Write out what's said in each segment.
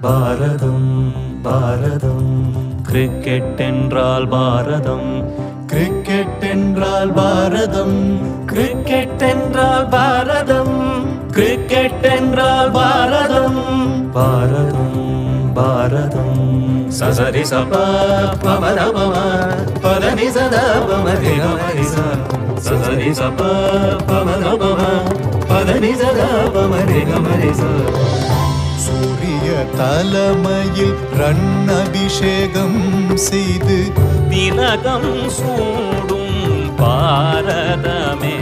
பாரதம் பாரதம் cricket என்றால் பாரதம், cricket என்றால் பாரதம், cricket என்றால் பாரதம், கிரிக்கெட் என்றால் பாரதம். பாரதம் பாரதம் சசரி சப பமதபம பதனி சதா பமதி கமரி சசரி சப பமதபம பதனி சதா பமதி கமரி சூரிய தலைமையில் ரன் அபிஷேகம் செய்து திலகம் சூடும் பாரதமே.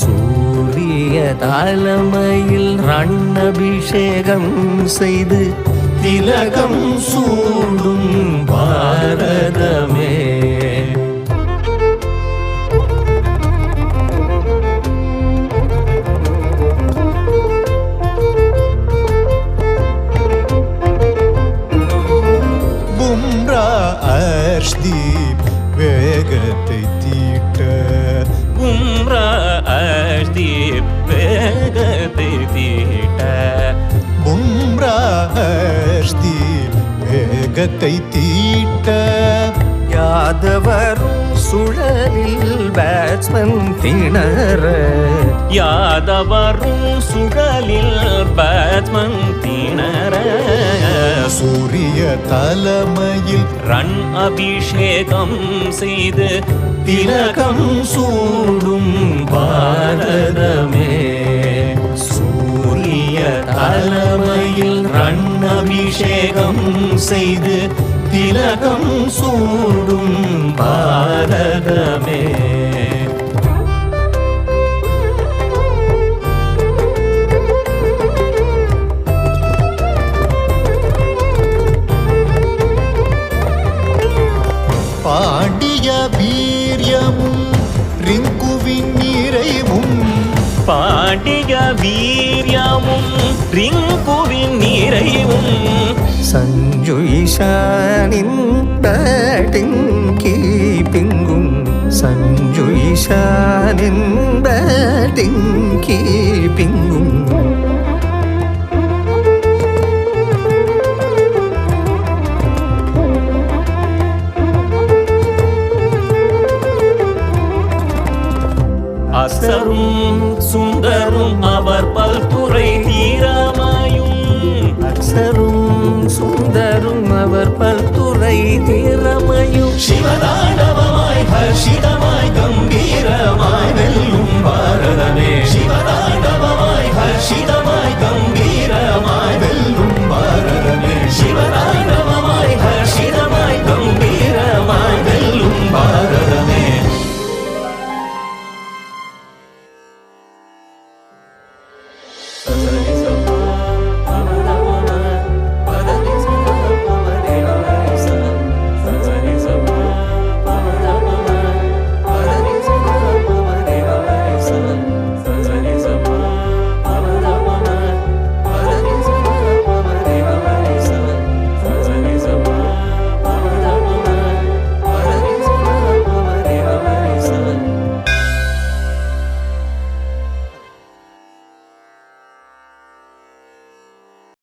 சூரிய தலைமையில் ரன் அபிஷேகம் செய்து திலகம் சூடும் பாரதமே. அர்ஷ்தீப் வேகத்தை தீட்ட, பும்ரா அர்ஷ்தீப் வேகத்தை தீட்ட, பும்ரா அர்ஷ்தீப் வேகத்தை தீட்ட. யாதவரும் சுழலில் பேட்ஸ்மேன் திணற, யாதவரும் சுழலில் பேட்ஸ்மேன் திணற. சூரிய தலைமையில் ரன் அபிஷேகம் செய்து திலகம் சூடும் பாரதமே. சூரிய தலைமையில் ரன் அபிஷேகம் செய்து திலகம் சூடும் பாரதமே. பாண்டிய வீரியமும் ரிங்குவின் நிறைவும், பாண்டிய வீரியமும் ரிங்குவின் நிறைவும், சஞ்சு ஈஷானின் பேட்டிங் கீப்பிங்கும், சஞ்சு ஈஷானின் பேட்டிங் கீப்பிங்கும். அசரும் சுந்தரும் அவர் பல்துறை தீரமாயும், அக்ஷரும் சுந்தரும் அவர் பல்துறை திறமையும், சிவதாண்டவமாய் ஹர்ஷிதம்